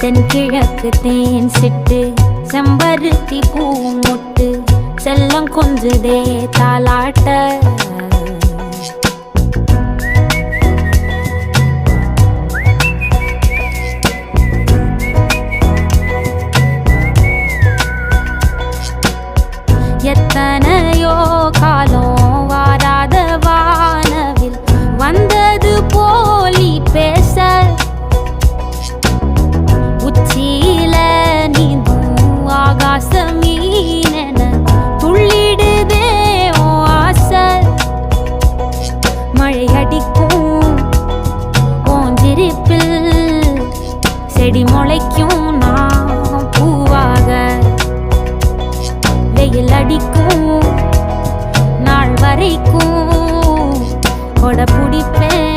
தென்கிழக்கு தேன் சிட்டு செம்பருத்தி பூ முட்டு செல்லம் கொஞ்சுதே தாலாட்ட எத்தனையோ காலம் வாராத வானவில் வந்தது போலி பேச உச்சியில நீந்தும் ஆகாச மீனென துள்ளிடுதே ஓ ஆசை மழை அடிக்கும் ஓஞ்சிருப்பில் செடி முளைக்கும் நான் பூவாக வெயில் அடிக்கும் நாள் வரைக்கும் கொடை பிடிப்பேன்